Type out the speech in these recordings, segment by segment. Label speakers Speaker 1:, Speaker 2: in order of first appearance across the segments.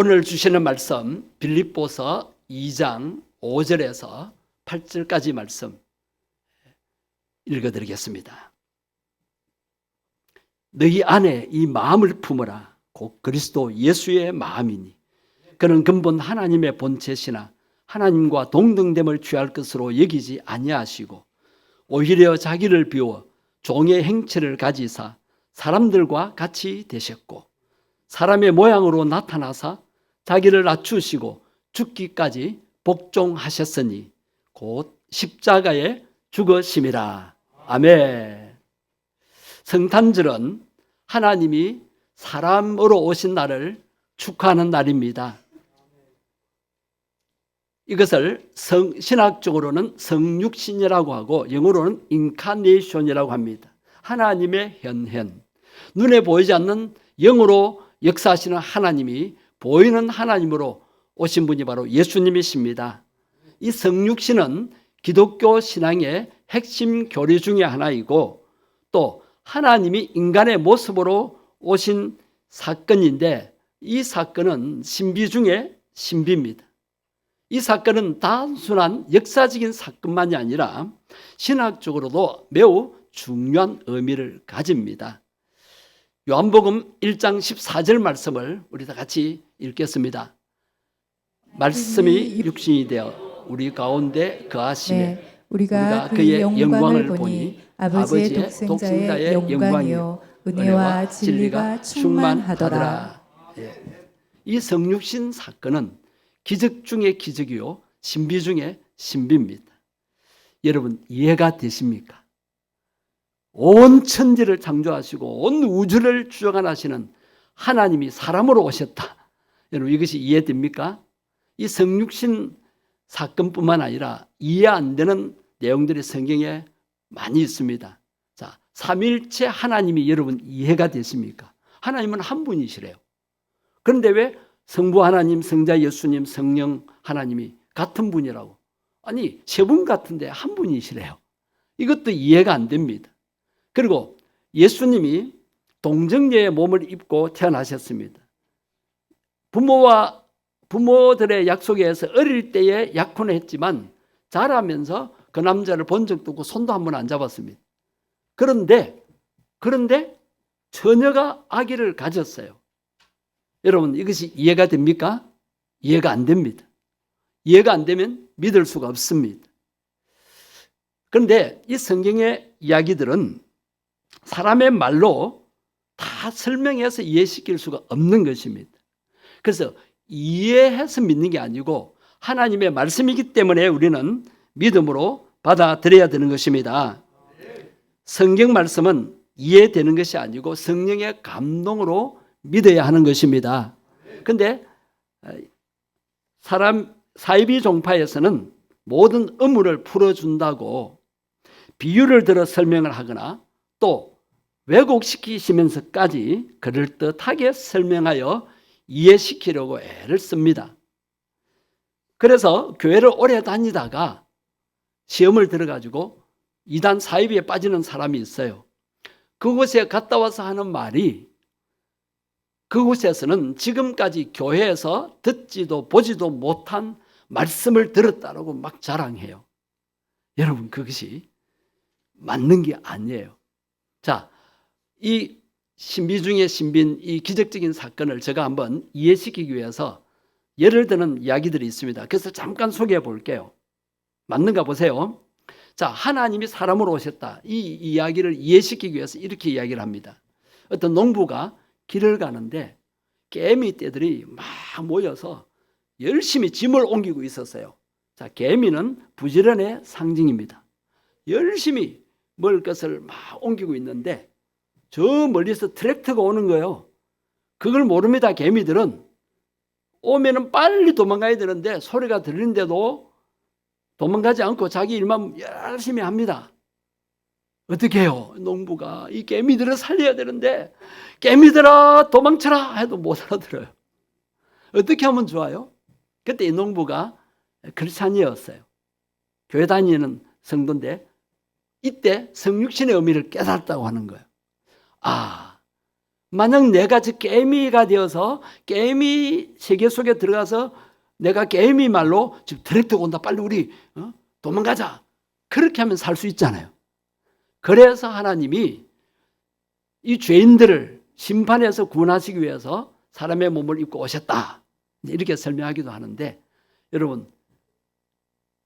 Speaker 1: 오늘 주시는 말씀 빌립보서 2장 5절에서 8절까지 말씀 읽어드리겠습니다. 너희 안에 이 마음을 품어라. 곧 그리스도 예수의 마음이니 그는 근본 하나님의 본체시나 하나님과 동등됨을 취할 것으로 여기지 아니하시고 오히려 자기를 비워 종의 행체를 가지사 사람들과 같이 되셨고 사람의 모양으로 나타나사 자기를 낮추시고 죽기까지 복종하셨으니 곧 십자가에 죽으심이라. 아멘. 성탄절은 하나님이 사람으로 오신 날을 축하하는 날입니다. 이것을 신학적으로는 성육신이라고 하고 영어로는 인카네이션이라고 합니다. 하나님의 현현. 눈에 보이지 않는 영으로 역사하시는 하나님이 보이는 하나님으로 오신 분이 바로 예수님이십니다. 이 성육신은 기독교 신앙의 핵심 교리 중에 하나이고 또 하나님이 인간의 모습으로 오신 사건인데 이 사건은 신비 중에 신비입니다. 이 사건은 단순한 역사적인 사건만이 아니라 신학적으로도 매우 중요한 의미를 가집니다. 요한복음 1장 14절 말씀을 우리 다 같이 읽겠습니다. 말씀이 육신이 되어 우리 가운데 거하시매 우리가 그의 영광을 보니 아버지의 독생자의 영광이요 은혜와 진리가 충만하더라. 이 성육신 사건은 기적 중의 기적이요 신비 중의 신비입니다. 여러분 이해가 되십니까? 온 천지를 창조하시고 온 우주를 주관하시는 하나님이 사람으로 오셨다. 여러분 이것이 이해됩니까? 이 성육신 사건뿐만 아니라 이해 안 되는 내용들이 성경에 많이 있습니다. 자, 삼일체 하나님이 여러분 이해가 되십니까? 하나님은 한 분이시래요. 그런데 왜 성부 하나님, 성자 예수님, 성령 하나님이 같은 분이라고? 아니 세 분 같은데 한 분이시래요. 이것도 이해가 안 됩니다. 그리고 예수님이 동정녀의 몸을 입고 태어나셨습니다. 부모들의 약속에 의해서 어릴 때에 약혼을 했지만 자라면서 그 남자를 본 적도 없고 손도 한 번 안 잡았습니다. 그런데 처녀가 아기를 가졌어요. 여러분 이것이 이해가 됩니까? 이해가 안 됩니다. 이해가 안 되면 믿을 수가 없습니다. 그런데 이 성경의 이야기들은 사람의 말로 다 설명해서 이해시킬 수가 없는 것입니다. 그래서 이해해서 믿는 게 아니고 하나님의 말씀이기 때문에 우리는 믿음으로 받아들여야 되는 것입니다. 성경 말씀은 이해되는 것이 아니고 성령의 감동으로 믿어야 하는 것입니다. 그런데 사이비 종파에서는 모든 의문을 풀어준다고 비유를 들어 설명을 하거나 또 왜곡시키시면서까지 그럴듯하게 설명하여 이해시키려고 애를 씁니다. 그래서 교회를 오래 다니다가 시험을 들어가지고 이단 사이비에 빠지는 사람이 있어요. 그곳에 갔다 와서 하는 말이 그곳에서는 지금까지 교회에서 듣지도 보지도 못한 말씀을 들었다라고 막 자랑해요. 여러분 그것이 맞는 게 아니에요. 자, 이 신비 중의 신비인 이 기적적인 사건을 제가 한번 이해시키기 위해서 예를 드는 이야기들이 있습니다. 그래서 잠깐 소개해 볼게요. 맞는가 보세요. 자, 하나님이 사람으로 오셨다. 이 이야기를 이해시키기 위해서 이렇게 이야기를 합니다. 어떤 농부가 길을 가는데 개미 떼들이 막 모여서 열심히 짐을 옮기고 있었어요. 자, 개미는 부지런의 상징입니다. 열심히 먹을 것을 막 옮기고 있는데 저 멀리서 트랙터가 오는 거예요. 그걸 모릅니다. 개미들은 오면은 빨리 도망가야 되는데 소리가 들리는데도 도망가지 않고 자기 일만 열심히 합니다. 어떻게 해요? 농부가 이 개미들을 살려야 되는데 개미들아 도망쳐라 해도 못 알아들어요. 어떻게 하면 좋아요? 그때 이 농부가 크리스찬이었어요. 교회 다니는 성도인데 이때 성육신의 의미를 깨달았다고 하는 거예요. 아, 만약 내가 저 개미가 되어서 개미 세계 속에 들어가서 내가 개미 말로 지금 드랙터가 온다, 빨리 우리 도망가자, 그렇게 하면 살 수 있잖아요. 그래서 하나님이 이 죄인들을 심판해서 구원하시기 위해서 사람의 몸을 입고 오셨다, 이렇게 설명하기도 하는데, 여러분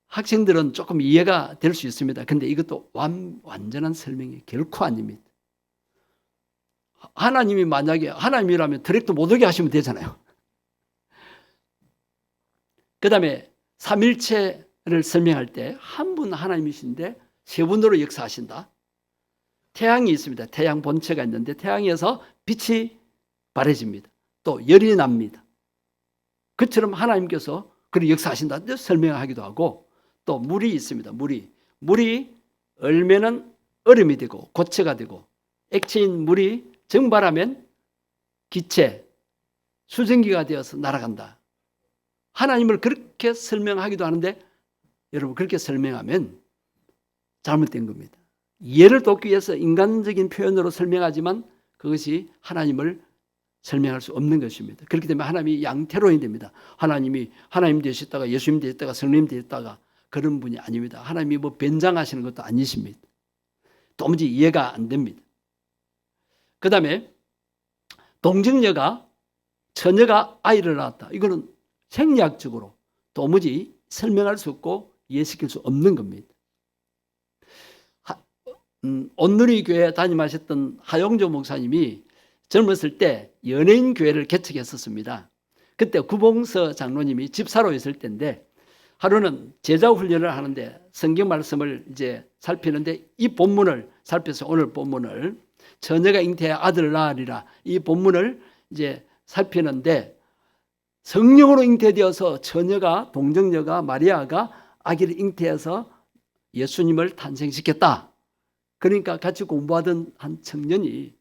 Speaker 1: 학생들은 조금 이해가 될 수 있습니다. 근데 이것도 완전한 설명이 결코 아닙니다. 하나님이 만약에 하나님이라면 드랙터 못 오게 하시면 되잖아요. 그 다음에 삼일체를 설명할 때 한 분 하나님이신데 세 분으로 역사하신다. 태양이 있습니다. 태양 본체가 있는데 태양에서 빛이 발해집니다. 또 열이 납니다. 그처럼 하나님께서 그렇게 역사하신다 설명하기도 하고, 또 물이 있습니다. 물이 얼면은 얼음이 되고 고체가 되고, 액체인 물이 증발하면 기체, 수증기가 되어서 날아간다. 하나님을 그렇게 설명하기도 하는데, 여러분 그렇게 설명하면 잘못된 겁니다. 이해를 돕기 위해서 인간적인 표현으로 설명하지만 그것이 하나님을 설명할 수 없는 것입니다. 그렇기 때문에 하나님이 양태로인이 됩니다. 하나님이 하나님 되셨다가 예수님 되셨다가 성령 되셨다가 그런 분이 아닙니다. 하나님이 뭐 변장하시는 것도 아니십니다. 도무지 이해가 안 됩니다. 그 다음에 동정녀가, 처녀가 아이를 낳았다. 이거는 생리학적으로 도무지 설명할 수 없고 이해시킬 수 없는 겁니다. 온누리 교회 담임하셨던 하용조 목사님이 젊었을 때 연예인 교회를 개척했었습니다. 그때 구봉서 장로님이 집사로 있을 때인데, 하루는 제자 훈련을 하는데 성경 말씀을 이제 살피는데, 이 본문을 살펴서 오늘 본문을 처녀가 잉태해 아들을 낳으리라, 이 본문을 이제 살피는데, 성령으로 잉태되어서 처녀가, 동정녀가, 마리아가 아기를 잉태해서 예수님을 탄생시켰다. 그러니까 같이 공부하던 한 청년이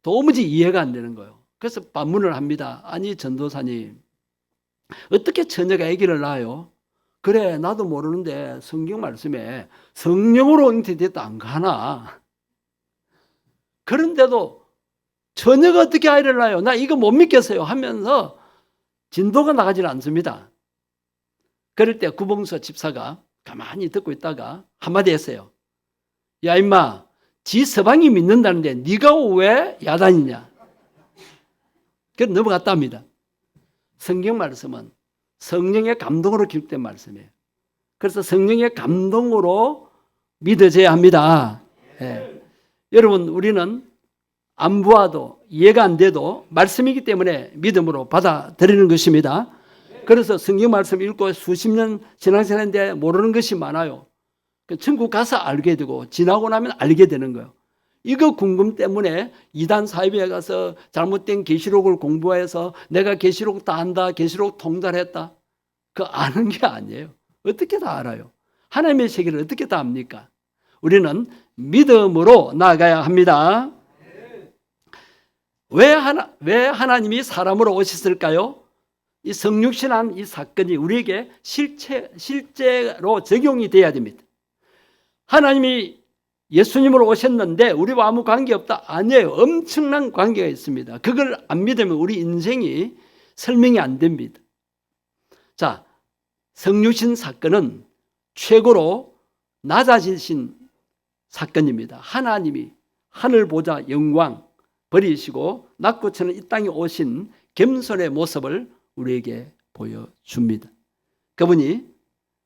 Speaker 1: 도무지 이해가 안 되는 거예요. 그래서 반문을 합니다. 아니 전도사님, 어떻게 처녀가 아기를 낳아요? 그래, 나도 모르는데 성경 말씀에 성령으로 잉태됐다 안 가나? 그런데도 처녀가 어떻게 아이를 낳아요? 나 이거 못 믿겠어요 하면서 진도가 나가질 않습니다. 그럴 때 구봉서 집사가 가만히 듣고 있다가 한마디 했어요. 야 임마, 지 서방이 믿는다는데 네가 왜 야단이냐? 그래서 넘어갔답니다. 성경 말씀은 성령의 감동으로 기록된 말씀이에요. 그래서 성령의 감동으로 믿어져야 합니다. 예. 여러분, 우리는 안 보아도 이해가 안 돼도 말씀이기 때문에 믿음으로 받아들이는 것입니다. 그래서 성경 말씀 읽고 수십 년 신앙생활인데 모르는 것이 많아요. 천국 가서 알게 되고 지나고 나면 알게 되는 거예요. 이거 궁금 때문에 이단 사이비에 가서 잘못된 계시록을 공부해서 내가 계시록 다 안다, 계시록 통달했다, 그거 아는 게 아니에요. 어떻게 다 알아요? 하나님의 세계를 어떻게 다 압니까? 우리는 믿음으로 나아가야 합니다. 왜 하나님이 사람으로 오셨을까요? 이 성육신한 이 사건이 우리에게 실제로 적용이 돼야 됩니다. 하나님이 예수님으로 오셨는데 우리와 아무 관계없다? 아니에요. 엄청난 관계가 있습니다. 그걸 안 믿으면 우리 인생이 설명이 안 됩니다. 자, 성육신 사건은 최고로 낮아지신 사건입니다. 하나님이 하늘 보좌 영광 버리시고 낙고처럼 이 땅에 오신 겸손의 모습을 우리에게 보여줍니다. 그분이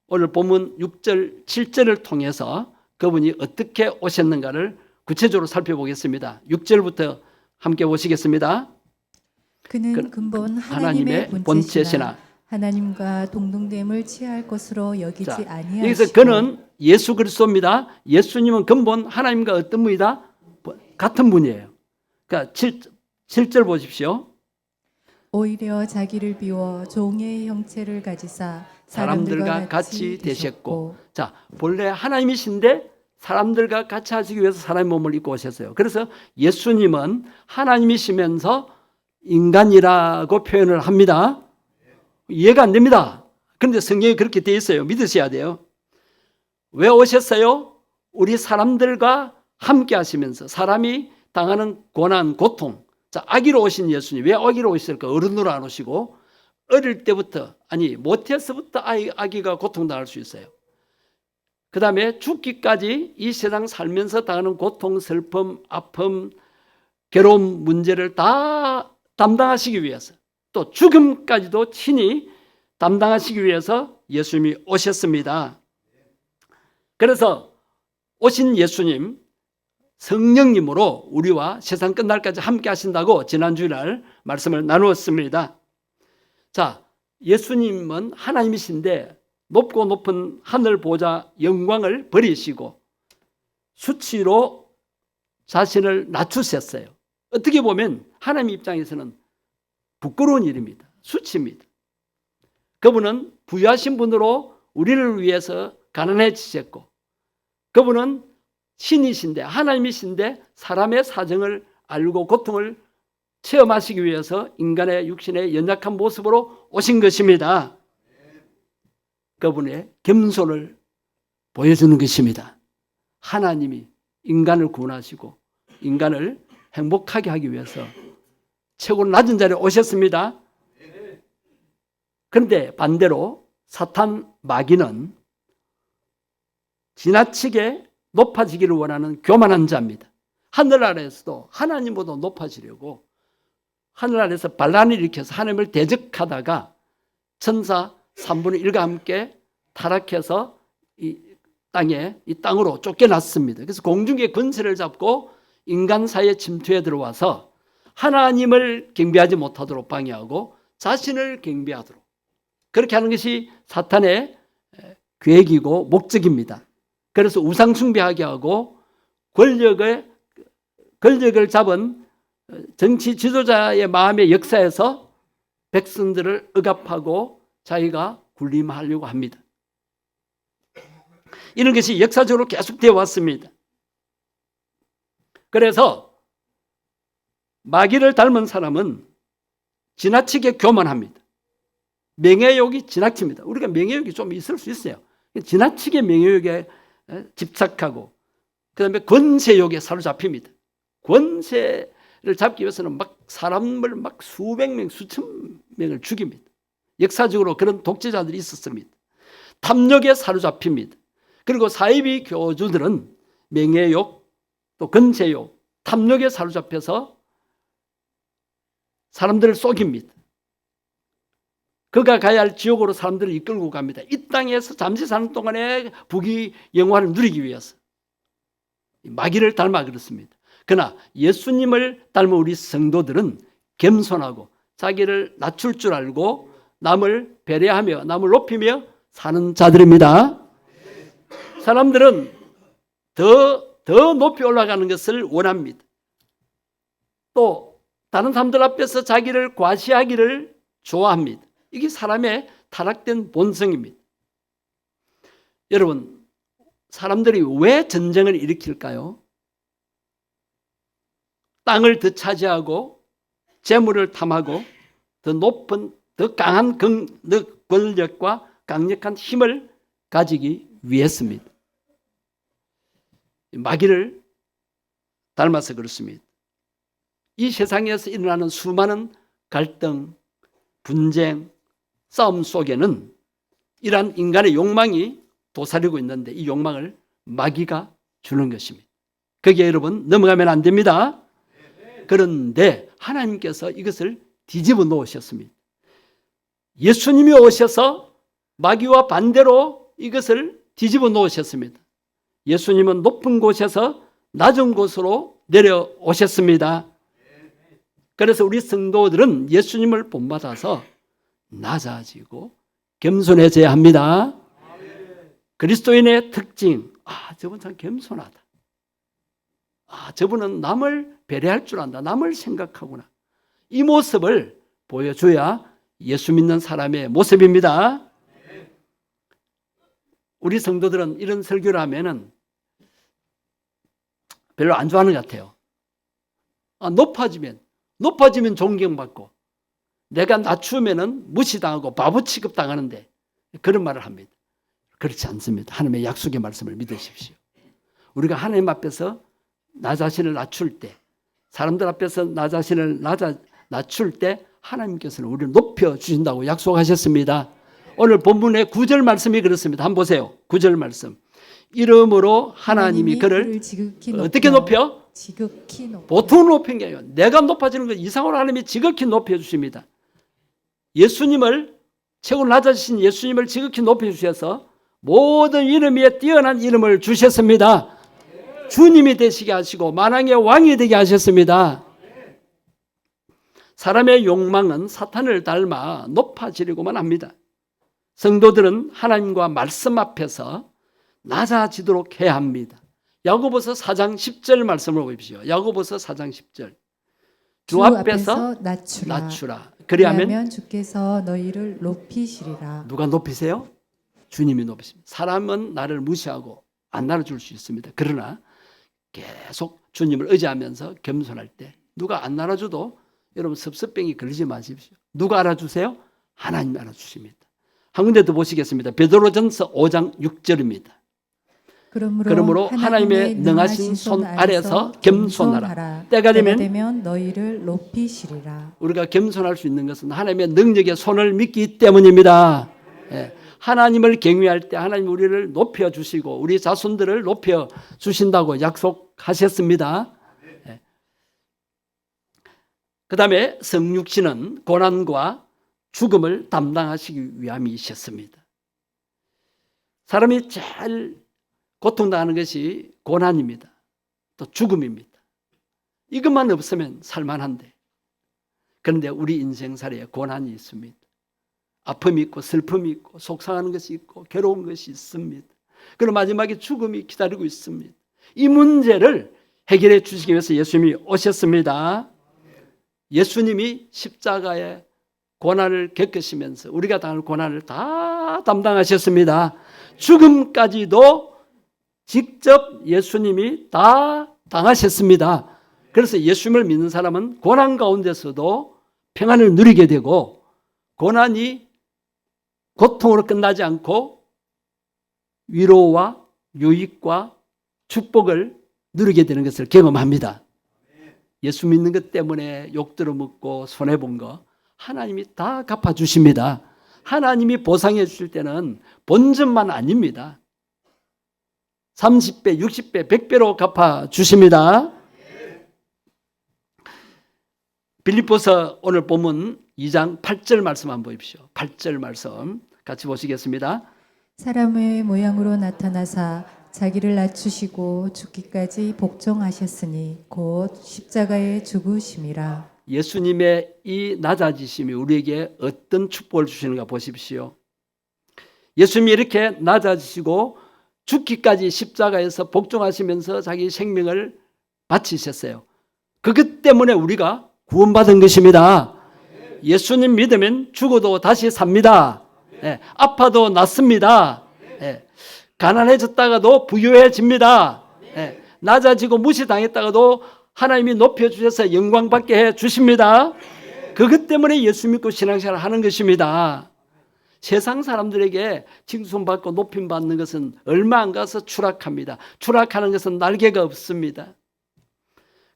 Speaker 1: 오늘 본문 6절, 7절을 통해서 그분이 어떻게 오셨는가를 구체적으로 살펴보겠습니다. 6절부터 함께 보시겠습니다.
Speaker 2: 그는 근본 하나님의 본체시나 하나님과 동등됨을 취할 것으로 여기지 아니하시고.
Speaker 1: 여기서 그는 예수 그리스도입니다. 예수님은 근본 하나님과 어떤 분이다? 같은 분이에요. 그러니까 7절 보십시오.
Speaker 2: 오히려 자기를 비워 종의 형체를 가지사
Speaker 1: 사람들과 같이 되셨고. 자, 본래 하나님이신데 사람들과 같이 하시기 위해서 사람의 몸을 입고 오셨어요. 그래서 예수님은 하나님이시면서 인간이라고 표현을 합니다. 이해가 안 됩니다. 그런데 성경에 그렇게 되어 있어요. 믿으셔야 돼요. 왜 오셨어요? 우리 사람들과 함께 하시면서 사람이 당하는 고난, 고통, 자, 아기로 오신 예수님, 왜 아기로 오셨을까? 어른으로 안 오시고 어릴 때부터, 아니 모태에서부터 아기가 고통당할 수 있어요. 그 다음에 죽기까지 이 세상 살면서 당하는 고통, 슬픔, 아픔, 괴로운 문제를 다 담당하시기 위해서, 또 죽음까지도 친히 담당하시기 위해서 예수님이 오셨습니다. 그래서 오신 예수님, 성령님으로 우리와 세상 끝날까지 함께 하신다고 지난 주일 말씀을 나누었습니다. 자, 예수님은 하나님이신데 높고 높은 하늘 보좌 영광을 버리시고 수치로 자신을 낮추셨어요. 어떻게 보면 하나님 입장에서는 부끄러운 일입니다. 수치입니다. 그분은 부유하신 분으로 우리를 위해서 가난해지셨고, 그분은 신이신데, 하나님이신데 사람의 사정을 알고 고통을 체험하시기 위해서 인간의 육신의 연약한 모습으로 오신 것입니다. 그분의 겸손을 보여주는 것입니다. 하나님이 인간을 구원하시고 인간을 행복하게 하기 위해서 최고 낮은 자리에 오셨습니다. 그런데 반대로 사탄 마귀는 지나치게 높아지기를 원하는 교만한 자입니다. 하늘 아래에서도 하나님보다 높아지려고 하늘 아래에서 반란을 일으켜서 하나님을 대적하다가 천사 3분의 1과 함께 타락해서 이 땅으로 쫓겨났습니다. 그래서 공중의 권세를 잡고 인간 사이에 침투해 들어와서 하나님을 경배하지 못하도록 방해하고 자신을 경배하도록, 그렇게 하는 것이 사탄의 계획이고 목적입니다. 그래서 우상 숭배하게 하고 권력을 잡은 정치 지도자의 마음의 역사에서 백성들을 억압하고 자기가 군림하려고 합니다. 이런 것이 역사적으로 계속되어 왔습니다. 그래서 마귀를 닮은 사람은 지나치게 교만합니다. 명예욕이 지나칩니다. 우리가 명예욕이 좀 있을 수 있어요. 지나치게 명예욕에 집착하고, 그 다음에 권세욕에 사로잡힙니다. 권세를 잡기 위해서는 막 사람을 막 수백 명, 수천 명을 죽입니다. 역사적으로 그런 독재자들이 있었습니다. 탐욕에 사로잡힙니다. 그리고 사이비 교주들은 명예욕, 또 권세욕, 탐욕에 사로잡혀서 사람들을 속입니다. 그가 가야 할 지옥으로 사람들을 이끌고 갑니다. 이 땅에서 잠시 사는 동안에 부귀 영화를 누리기 위해서. 마귀를 닮아 그렇습니다. 그러나 예수님을 닮은 우리 성도들은 겸손하고 자기를 낮출 줄 알고 남을 배려하며 남을 높이며 사는 자들입니다. 사람들은 더 높이 올라가는 것을 원합니다. 또 다른 사람들 앞에서 자기를 과시하기를 좋아합니다. 이게 사람의 타락된 본성입니다. 여러분, 사람들이 왜 전쟁을 일으킬까요? 땅을 더 차지하고 재물을 탐하고 더 높은, 더 강한 권력과 강력한 힘을 가지기 위해서입니다. 마귀를 닮아서 그렇습니다. 이 세상에서 일어나는 수많은 갈등, 분쟁, 싸움 속에는 이러한 인간의 욕망이 도사리고 있는데 이 욕망을 마귀가 주는 것입니다. 거기에 여러분 넘어가면 안 됩니다. 그런데 하나님께서 이것을 뒤집어 놓으셨습니다. 예수님이 오셔서 마귀와 반대로 이것을 뒤집어 놓으셨습니다. 예수님은 높은 곳에서 낮은 곳으로 내려오셨습니다. 그래서 우리 성도들은 예수님을 본받아서 낮아지고 겸손해져야 합니다. 그리스도인의 특징, 저분 참 겸손하다. 저분은 남을 배려할 줄 안다. 남을 생각하구나. 이 모습을 보여줘야 예수 믿는 사람의 모습입니다. 우리 성도들은 이런 설교를 하면은 별로 안 좋아하는 것 같아요. 높아지면 존경받고, 내가 낮추면은 무시당하고 바보 취급당하는데 그런 말을 합니다. 그렇지 않습니다. 하나님의 약속의 말씀을 믿으십시오. 우리가 하나님 앞에서 나 자신을 낮출 때 사람들 앞에서 나 자신을 낮출 때 하나님께서는 우리를 높여주신다고 약속하셨습니다. 오늘 본문의 9절 말씀이 그렇습니다. 한번 보세요. 9절 말씀. 이름으로 하나님이 그를
Speaker 2: 지극히
Speaker 1: 어떻게 높여?
Speaker 2: 지극히 높여.
Speaker 1: 보통 높인 게 아니에요. 내가 높아지는 것 이상으로 하나님이 지극히 높여주십니다. 예수님을 최고 낮아지신 예수님을 지극히 높여주셔서 모든 이름 위에 뛰어난 이름을 주셨습니다. 주님이 되시게 하시고 만왕의 왕이 되게 하셨습니다. 사람의 욕망은 사탄을 닮아 높아지려고만 합니다. 성도들은 하나님과 말씀 앞에서 낮아지도록 해야 합니다. 야고보서 4장 10절 말씀을 보십시오. 야고보서 4장 10절. 주 앞에서 낮추라. 그리하면
Speaker 2: 주께서 너희를 높이시리라.
Speaker 1: 누가 높이세요? 주님이 높이십니다. 사람은 나를 무시하고 안 알아줄 수 있습니다. 그러나 계속 주님을 의지하면서 겸손할 때 누가 안 알아줘도 여러분 섭섭병이 걸리지 마십시오. 누가 알아주세요? 하나님이 알아주십니다. 한 군데 더 보시겠습니다. 베드로전서 5장 6절입니다. 그러므로 하나님의 능하신 손 아래서 겸손하라. 때가 되면
Speaker 2: 너희를 높이시리라.
Speaker 1: 우리가 겸손할 수 있는 것은 하나님의 능력의 손을 믿기 때문입니다. 하나님을 경외할 때 하나님 우리를 높여주시고 우리 자손들을 높여주신다고 약속하셨습니다. 그 다음에 성육신은 고난과 죽음을 담당하시기 위함이셨습니다. 사람이 제일 고통당하는 것이 고난입니다. 또 죽음입니다. 이것만 없으면 살만한데 그런데 우리 인생살이에 고난이 있습니다. 아픔이 있고 슬픔이 있고 속상하는 것이 있고 괴로운 것이 있습니다. 그리고 마지막에 죽음이 기다리고 있습니다. 이 문제를 해결해 주시기 위해서 예수님이 오셨습니다. 예수님이 십자가의 고난을 겪으시면서 우리가 당할 고난을 다 담당하셨습니다. 죽음까지도 직접 예수님이 다 당하셨습니다. 그래서 예수님을 믿는 사람은 고난 가운데서도 평안을 누리게 되고 고난이 고통으로 끝나지 않고 위로와 유익과 축복을 누리게 되는 것을 경험합니다. 예수 믿는 것 때문에 욕 들어먹고 손해본 거 하나님이 다 갚아주십니다. 하나님이 보상해 주실 때는 본전만 아닙니다. 30배, 60배, 100배로 갚아주십니다. 빌립보서 오늘 본문 2장 8절 말씀 한번 보십시오. 8절 말씀 같이 보시겠습니다.
Speaker 2: 사람의 모양으로 나타나사 자기를 낮추시고 죽기까지 복종하셨으니 곧 십자가에 죽으심이라.
Speaker 1: 예수님의 이 낮아지심이 우리에게 어떤 축복을 주시는가 보십시오. 예수님이 이렇게 낮아지시고 죽기까지 십자가에서 복종하시면서 자기 생명을 바치셨어요. 그것 때문에 우리가 구원받은 것입니다. 예수님 믿으면 죽어도 다시 삽니다. 아파도 낫습니다. 가난해졌다가도 부유해집니다. 낮아지고 무시당했다가도 하나님이 높여주셔서 영광받게 해주십니다. 그것 때문에 예수 믿고 신앙생활을 하는 것입니다. 세상 사람들에게 칭송받고 높임받는 것은 얼마 안 가서 추락합니다. 추락하는 것은 날개가 없습니다.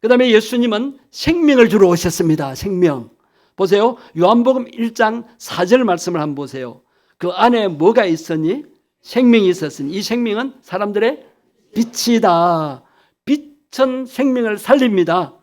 Speaker 1: 그 다음에 예수님은 생명을 주러 오셨습니다. 생명. 보세요. 요한복음 1장 4절 말씀을 한번 보세요. 그 안에 뭐가 있었니? 생명이 있었으니 이 생명은 사람들의 빛이다. 빛은 생명을 살립니다.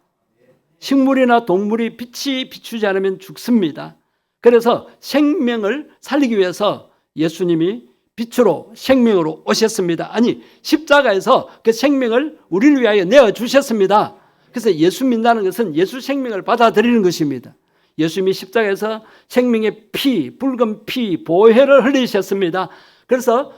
Speaker 1: 식물이나 동물이 빛이 비추지 않으면 죽습니다. 그래서 생명을 살리기 위해서 예수님이 빛으로 생명으로 오셨습니다. 아니 십자가에서 그 생명을 우리를 위하여 내어주셨습니다. 그래서 예수 믿는다는 것은 예수 생명을 받아들이는 것입니다. 예수님이 십자가에서 생명의 피, 붉은 피, 보혈을 흘리셨습니다. 그래서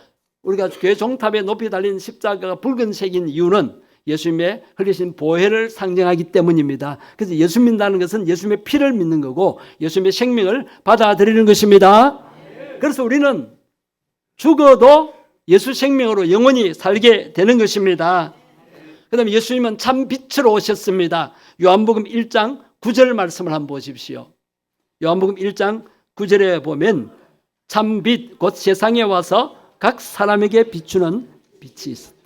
Speaker 1: 우리가 교회 종탑에 높이 달린 십자가가 붉은색인 이유는 예수님의 흘리신 보혈을 상징하기 때문입니다. 그래서 예수 믿는다는 것은 예수님의 피를 믿는 거고 예수님의 생명을 받아들이는 것입니다. 그래서 우리는 죽어도 예수 생명으로 영원히 살게 되는 것입니다. 그 다음에 예수님은 참 빛으로 오셨습니다. 요한복음 1장 9절 말씀을 한번 보십시오. 요한복음 1장 9절에 보면 참 빛, 곧 세상에 와서 각 사람에게 비추는 빛이 있습니다.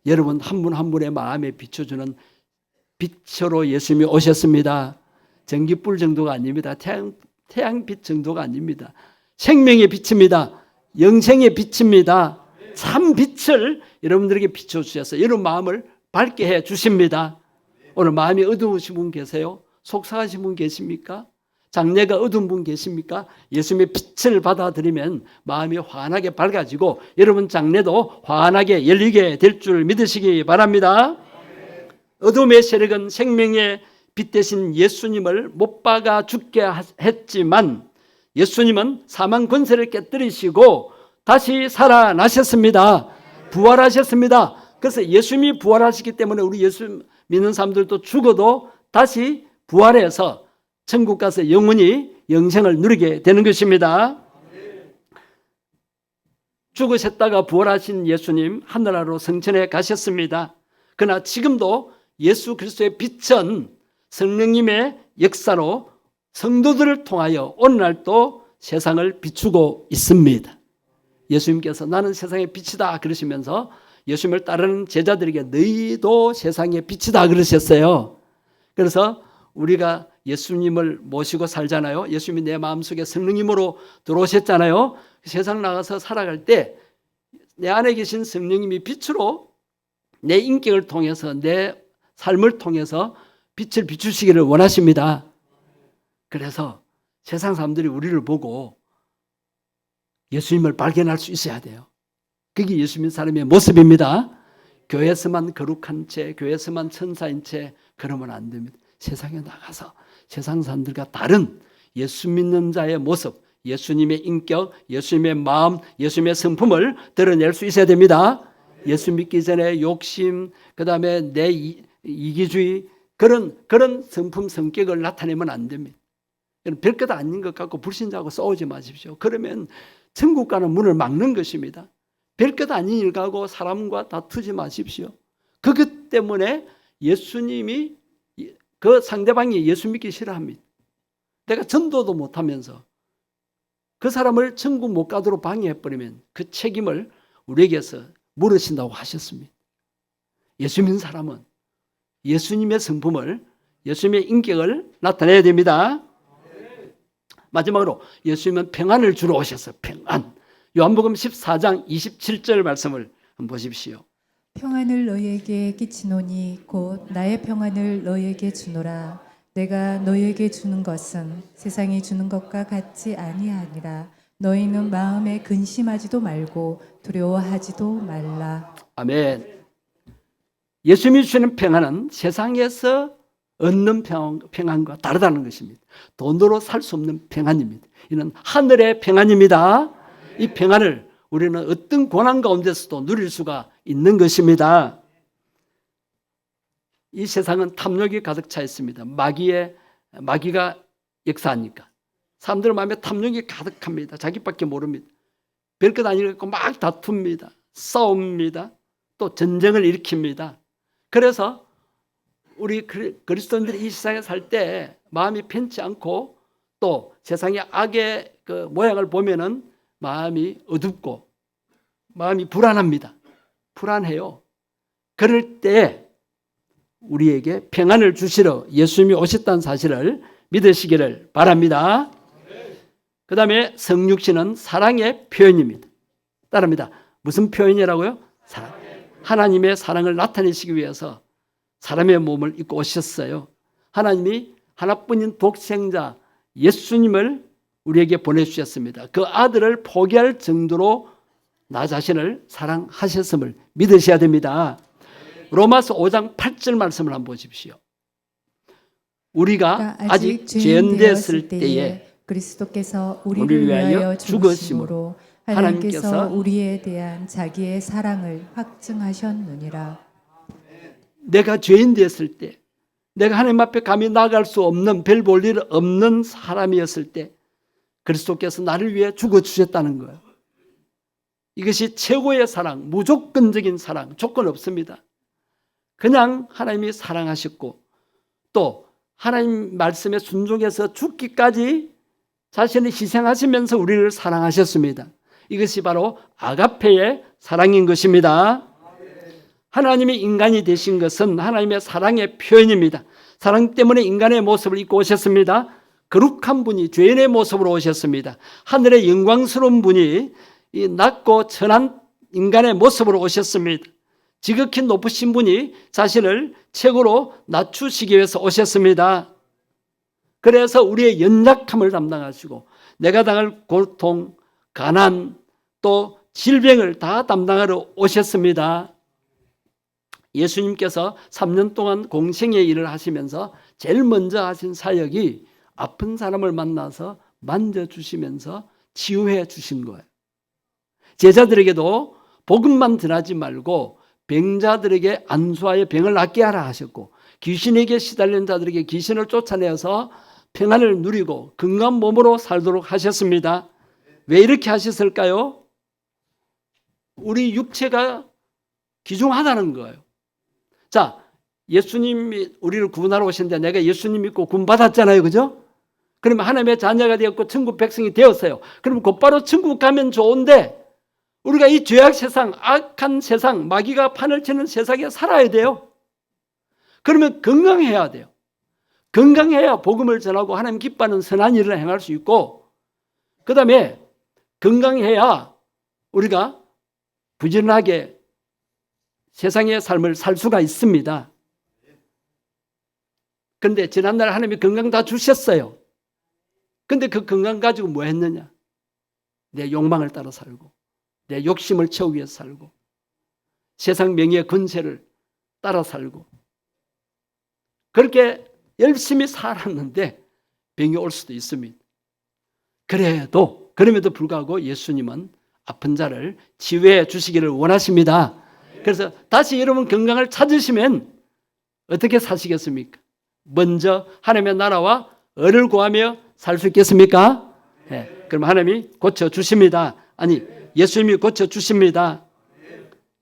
Speaker 1: 여러분 한 분 한 분의 마음에 비춰주는 빛으로 예수님이 오셨습니다. 전기불 정도가 아닙니다. 태양빛 정도가 아닙니다. 생명의 빛입니다. 영생의 빛입니다. 참 빛을 여러분들에게 비춰주셔서 여러분 마음을 밝게 해 주십니다. 오늘 마음이 어두우신 분 계세요? 속상하신 분 계십니까? 장래가 어두운 분 계십니까? 예수님의 빛을 받아들이면 마음이 환하게 밝아지고 여러분 장래도 환하게 열리게 될 줄 믿으시기 바랍니다. 어둠의 세력은 생명의 빛 대신 예수님을 못 박아 죽게 했지만 예수님은 사망 권세를 깨뜨리시고 다시 살아나셨습니다. 부활하셨습니다. 그래서 예수님이 부활하시기 때문에 우리 예수 믿는 사람들도 죽어도 다시 부활해서 천국 가서 영원히 영생을 누리게 되는 것입니다. 죽으셨다가 부활하신 예수님 하늘나라로 성천에 가셨습니다. 그러나 지금도 예수 그리스도의 빛은 성령님의 역사로 성도들을 통하여 오늘날도 세상을 비추고 있습니다. 예수님께서 나는 세상의 빛이다 그러시면서 예수님을 따르는 제자들에게 너희도 세상의 빛이다 그러셨어요. 그래서 우리가 예수님을 모시고 살잖아요. 예수님이 내 마음속에 성령님으로 들어오셨잖아요. 세상 나가서 살아갈 때 내 안에 계신 성령님이 빛으로 내 인격을 통해서 내 삶을 통해서 빛을 비추시기를 원하십니다. 그래서 세상 사람들이 우리를 보고 예수님을 발견할 수 있어야 돼요. 그게 예수 믿는 사람의 모습입니다. 교회에서만 거룩한 채, 교회에서만 천사인 채 그러면 안 됩니다. 세상에 나가서 세상 사람들과 다른 예수 믿는 자의 모습, 예수님의 인격, 예수님의 마음, 예수님의 성품을 드러낼 수 있어야 됩니다. 예수 믿기 전에 욕심, 그 다음에 내 이기주의 그런 성품, 성격을 나타내면 안 됩니다. 별것 아닌 것 같고 불신자하고 싸우지 마십시오. 그러면 천국 가는 문을 막는 것입니다. 별것 아닌 일 가고 사람과 다투지 마십시오. 그것 때문에 예수님이 그 상대방이 예수 믿기 싫어합니다. 내가 전도도 못하면서 그 사람을 천국 못 가도록 방해해버리면 그 책임을 우리에게서 물으신다고 하셨습니다. 예수 믿는 사람은 예수님의 성품을, 예수님의 인격을 나타내야 됩니다. 마지막으로 예수님은 평안을 주러 오셨어요. 평안. 요한복음 14장 27절 말씀을 한번 보십시오.
Speaker 2: 평안을 너희에게 끼치노니 곧 나의 평안을 너희에게 주노라. 내가 너희에게 주는 것은 세상이 주는 것과 같지 아니하니라. 너희는 마음에 근심하지도 말고 두려워하지도 말라.
Speaker 1: 아멘. 예수님이 주시는 평안은 세상에서 얻는 평안과 다르다는 것입니다. 돈으로 살 수 없는 평안입니다. 이는 하늘의 평안입니다. 이 평안을 우리는 어떤 고난 가운데서도 누릴 수가 있는 것입니다. 이 세상은 탐욕이 가득 차 있습니다. 마귀가 역사하니까 사람들 마음에 탐욕이 가득합니다. 자기밖에 모릅니다. 별것 아니고 막 다툽니다. 싸웁니다. 또 전쟁을 일으킵니다. 그래서 우리 그리스도인들이 이 세상에 살 때 마음이 편치 않고 또 세상의 악의 그 모양을 보면은 마음이 어둡고 마음이 불안합니다. 불안해요. 그럴 때 우리에게 평안을 주시러 예수님이 오셨다는 사실을 믿으시기를 바랍니다. 그 다음에 성육신은 사랑의 표현입니다. 따릅니다. 무슨 표현이라고요? 사랑. 하나님의 사랑을 나타내시기 위해서 사람의 몸을 입고 오셨어요. 하나님이 하나뿐인 독생자 예수님을 우리에게 보내주셨습니다. 그 아들을 포기할 정도로 나 자신을 사랑하셨음을 믿으셔야 됩니다. 로마서 5장 8절 말씀을 한번 보십시오. 우리가 아직 죄인 되었을 때에
Speaker 2: 그리스도께서 우리를 위하여 죽으심으로 하나님께서 우리에 대한 자기의 사랑을 확증하셨느니라.
Speaker 1: 내가 죄인 되었을 때, 내가 하나님 앞에 감히 나아갈 수 없는, 별 볼 일 없는 사람이었을 때 그리스도께서 나를 위해 죽어주셨다는 거예요. 이것이 최고의 사랑, 무조건적인 사랑, 조건 없습니다. 그냥 하나님이 사랑하셨고 또 하나님 말씀에 순종해서 죽기까지 자신을 희생하시면서 우리를 사랑하셨습니다. 이것이 바로 아가페의 사랑인 것입니다. 하나님이 인간이 되신 것은 하나님의 사랑의 표현입니다. 사랑 때문에 인간의 모습을 입고 오셨습니다. 거룩한 분이 죄인의 모습으로 오셨습니다. 하늘의 영광스러운 분이 이 낮고 천한 인간의 모습으로 오셨습니다. 지극히 높으신 분이 자신을 최고로 낮추시기 위해서 오셨습니다. 그래서 우리의 연약함을 담당하시고 내가 당할 고통, 가난, 또 질병을 다 담당하러 오셨습니다. 예수님께서 3년 동안 공생의 일을 하시면서 제일 먼저 하신 사역이 아픈 사람을 만나서 만져주시면서 치유해 주신 거예요. 제자들에게도 복음만 전하지 말고 병자들에게 안수하여 병을 낫게 하라 하셨고, 귀신에게 시달린 자들에게 귀신을 쫓아내어서 평안을 누리고 건강한 몸으로 살도록 하셨습니다. 왜 이렇게 하셨을까요? 우리 육체가 귀중하다는 거예요. 자, 예수님이 우리를 구원하러 오셨는데 내가 예수님 믿고 구원 받았잖아요. 그죠? 그러면 하나님의 자녀가 되었고 천국 백성이 되었어요. 그럼 곧바로 천국 가면 좋은데 우리가 이 죄악 세상, 악한 세상, 마귀가 판을 치는 세상에 살아야 돼요. 그러면 건강해야 돼요. 건강해야 복음을 전하고 하나님 기뻐하는 선한 일을 행할 수 있고, 그 다음에 건강해야 우리가 부지런하게 세상의 삶을 살 수가 있습니다. 그런데 지난날 하나님이 건강 다 주셨어요. 근데 그 건강 가지고 뭐 했느냐? 내 욕망을 따라 살고, 내 욕심을 채우기 위해서 살고, 세상 명예의 권세를 따라 살고, 그렇게 열심히 살았는데 병이 올 수도 있습니다. 그럼에도 불구하고 예수님은 아픈 자를 치유해 주시기를 원하십니다. 그래서 다시 여러분 건강을 찾으시면 어떻게 사시겠습니까? 먼저 하나님의 나라와 의를 구하며 살 수 있겠습니까? 네. 그럼 하나님이 고쳐주십니다. 아니, 예수님이 고쳐주십니다.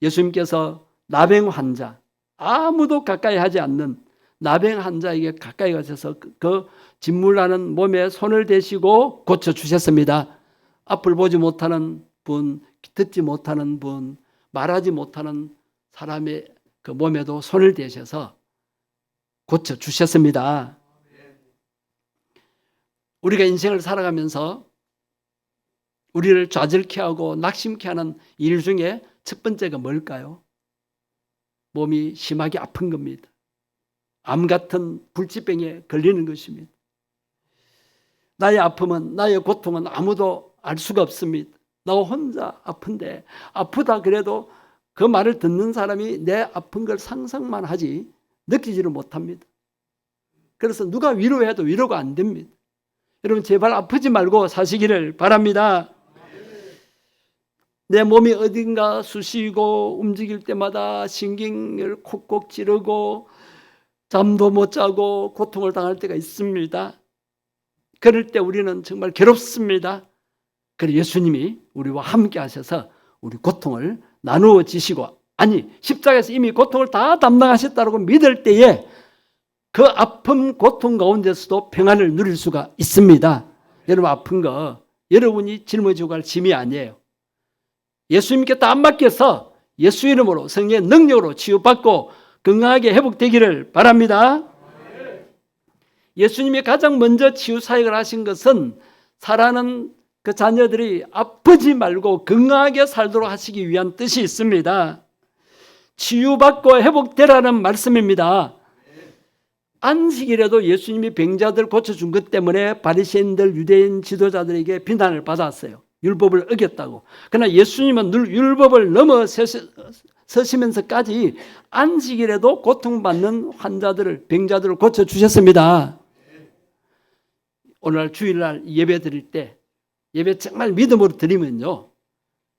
Speaker 1: 예수님께서 나병 환자, 아무도 가까이 하지 않는 나병 환자에게 가까이 가셔서 그 진물나는 몸에 손을 대시고 고쳐주셨습니다. 앞을 보지 못하는 분, 듣지 못하는 분, 말하지 못하는 사람의 그 몸에도 손을 대셔서 고쳐주셨습니다. 우리가 인생을 살아가면서 우리를 좌절케 하고 낙심케 하는 일 중에 첫 번째가 뭘까요? 몸이 심하게 아픈 겁니다. 암 같은 불치병에 걸리는 것입니다. 나의 아픔은, 나의 고통은 아무도 알 수가 없습니다. 나 혼자 아픈데, 아프다 그래도 그 말을 듣는 사람이 내 아픈 걸 상상만 하지 느끼지를 못합니다. 그래서 누가 위로해도 위로가 안 됩니다. 여러분 제발 아프지 말고 사시기를 바랍니다. 내 몸이 어딘가 쑤시고 움직일 때마다 신경을 콕콕 찌르고 잠도 못 자고 고통을 당할 때가 있습니다. 그럴 때 우리는 정말 괴롭습니다. 그래서 예수님이 우리와 함께 하셔서 우리 고통을 나누어 지시고, 아니 십자가에서 이미 고통을 다 담당하셨다고 믿을 때에 그 아픔 고통 가운데서도 평안을 누릴 수가 있습니다. 여러분 아픈 거 여러분이 짊어지고 갈 짐이 아니에요. 예수님께 다 안 맡겨서 예수 이름으로 성령의 능력으로 치유받고 건강하게 회복되기를 바랍니다. 예수님이 가장 먼저 치유 사역을 하신 것은 사랑하는 그 자녀들이 아프지 말고 건강하게 살도록 하시기 위한 뜻이 있습니다. 치유받고 회복되라는 말씀입니다. 안식일에도 예수님이 병자들 고쳐준 것 때문에 바리새인들 유대인 지도자들에게 비난을 받았어요. 율법을 어겼다고. 그러나 예수님은 늘 율법을 넘어서시면서까지 안식일에도 고통받는 환자들을, 병자들을 고쳐주셨습니다. 오늘 주일날 예배 드릴 때 예배 정말 믿음으로 드리면요,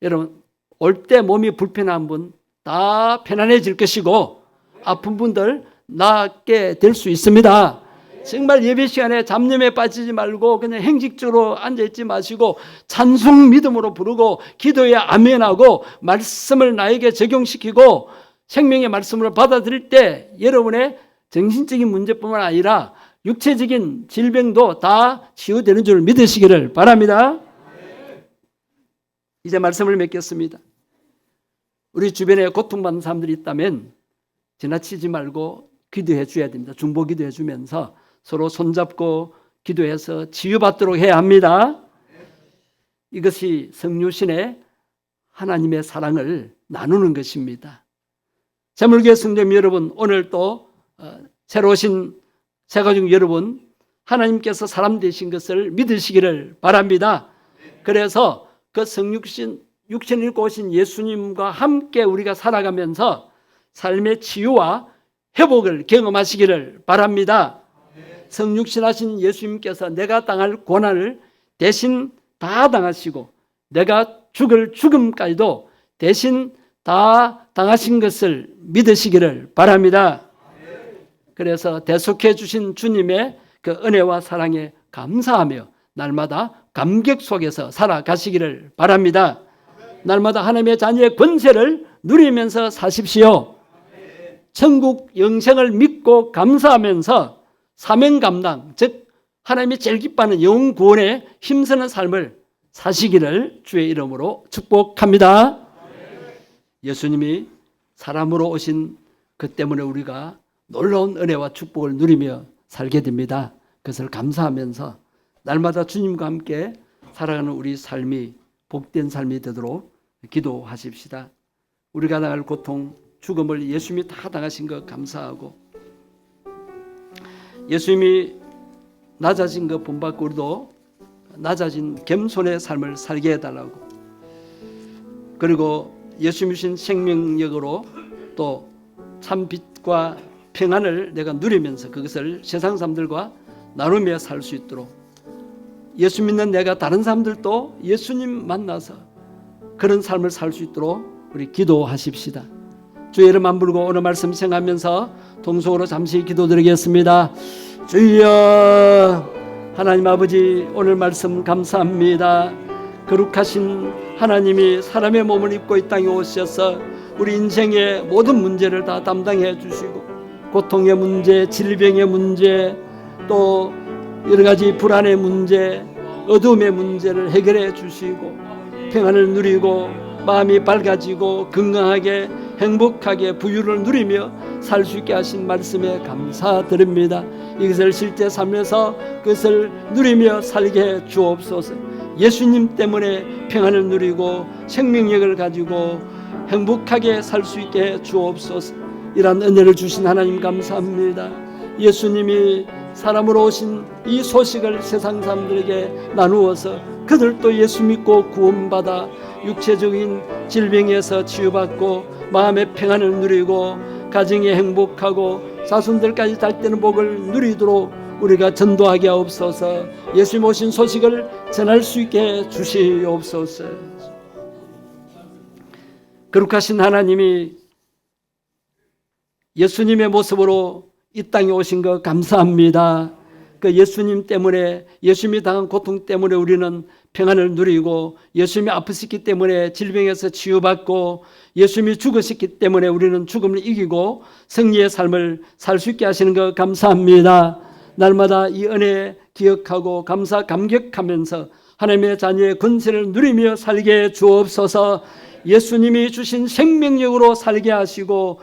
Speaker 1: 여러분 올 때 몸이 불편한 분 다 편안해질 것이고 아픈 분들 낫게 될 수 있습니다. 정말 예배 시간에 잡념에 빠지지 말고 그냥 행직적으로 앉아있지 마시고 찬송 믿음으로 부르고 기도에 아멘하고 말씀을 나에게 적용시키고 생명의 말씀을 받아들일 때 여러분의 정신적인 문제뿐만 아니라 육체적인 질병도 다 치유되는 줄 믿으시기를 바랍니다. 이제 말씀을 맺겠습니다. 우리 주변에 고통받는 사람들이 있다면 지나치지 말고 기도해 줘야 됩니다. 중보 기도해 주면서 서로 손잡고 기도해서 치유받도록 해야 합니다. 이것이 성육신의 하나님의 사랑을 나누는 것입니다. 새물교회 성도님 여러분, 오늘 또 새로 오신 새가족 여러분, 하나님께서 사람 되신 것을 믿으시기를 바랍니다. 그래서 그 성육신 육신을 입고 오신 예수님과 함께 우리가 살아가면서 삶의 치유와 회복을 경험하시기를 바랍니다. 성육신하신 예수님께서 내가 당할 고난을 대신 다 당하시고 내가 죽을 죽음까지도 대신 다 당하신 것을 믿으시기를 바랍니다. 그래서 대속해 주신 주님의 그 은혜와 사랑에 감사하며 날마다 감격 속에서 살아가시기를 바랍니다. 날마다 하나님의 자녀의 권세를 누리면서 사십시오. 천국 영생을 믿고 감사하면서 사명 감당, 즉 하나님이 제일 기뻐하는 영혼 구원에 힘쓰는 삶을 사시기를 주의 이름으로 축복합니다. 예수님이 사람으로 오신 그 때문에 우리가 놀라운 은혜와 축복을 누리며 살게 됩니다. 그것을 감사하면서 날마다 주님과 함께 살아가는 우리 삶이 복된 삶이 되도록 기도하십시다. 우리가 당할 고통, 죽음을 예수님이 다 당하신 것 감사하고 예수님이 낮아진 것 본받고 우리도 낮아진 겸손의 삶을 살게 해달라고, 그리고 예수님이 주신 생명력으로 또 참 빛과 평안을 내가 누리면서 그것을 세상 사람들과 나누며 살 수 있도록, 예수 믿는 내가 다른 사람들도 예수님 만나서 그런 삶을 살 수 있도록 우리 기도하십시다. 주의 이름 안 부르고 오늘 말씀 생각하면서 동성으로 잠시 기도드리겠습니다. 주여, 하나님 아버지, 오늘 말씀 감사합니다. 거룩하신 하나님이 사람의 몸을 입고 이 땅에 오셔서 우리 인생의 모든 문제를 다 담당해 주시고 고통의 문제, 질병의 문제, 또 여러 가지 불안의 문제, 어둠의 문제를 해결해 주시고 평안을 누리고 마음이 밝아지고 건강하게 행복하게 부유를 누리며 살 수 있게 하신 말씀에 감사드립니다. 이것을 실제 삶에서 그것을 누리며 살게 해 주옵소서. 예수님 때문에 평안을 누리고 생명력을 가지고 행복하게 살 수 있게 해 주옵소서. 이런 은혜를 주신 하나님 감사합니다. 예수님이 사람으로 오신 이 소식을 세상 사람들에게 나누어서 그들도 예수 믿고 구원받아 육체적인 질병에서 치유받고 마음의 평안을 누리고 가정이 행복하고 자손들까지 잘 되는 복을 누리도록 우리가 전도하게 하옵소서. 예수님 오신 소식을 전할 수 있게 해 주시옵소서. 거룩하신 하나님이 예수님의 모습으로 이 땅에 오신 것 감사합니다. 그 예수님 때문에, 예수님이 당한 고통 때문에 우리는 평안을 누리고, 예수님이 아프셨기 때문에 질병에서 치유받고, 예수님이 죽으셨기 때문에 우리는 죽음을 이기고 승리의 삶을 살 수 있게 하시는 것 감사합니다. 날마다 이 은혜 기억하고 감사 감격하면서 하나님의 자녀의 권세를 누리며 살게 해 주옵소서. 예수님이 주신 생명력으로 살게 하시고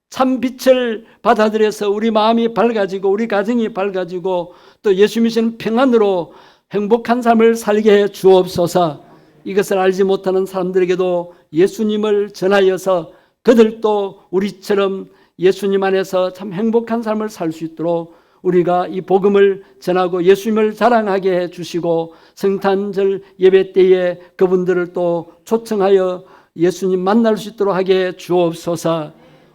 Speaker 1: 참 빛을 받아들여서 우리 마음이 밝아지고 우리 가정이 밝아지고 또 예수님이 주신 평안으로 행복한 삶을 살게 해 주옵소서. 이것을 알지 못하는 사람들에게도 예수님을 전하여서 그들도 우리처럼 예수님 안에서 참 행복한 삶을 살 수 있도록 우리가 이 복음을 전하고 예수님을 자랑하게 해 주시고, 성탄절 예배 때에 그분들을 또 초청하여 예수님 만날 수 있도록 하게 해 주옵소서.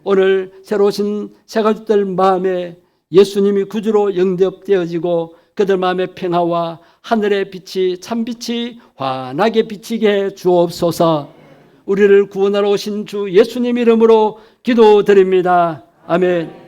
Speaker 1: 오늘 새로 오신 새가족들 마음에 예수님이 구주로 영접되어지고 그들 마음의 평화와 하늘의 빛이 참빛이 환하게 비치게 해 주옵소서. 우리를 구원하러 오신 주 예수님 이름으로 기도드립니다. 아멘.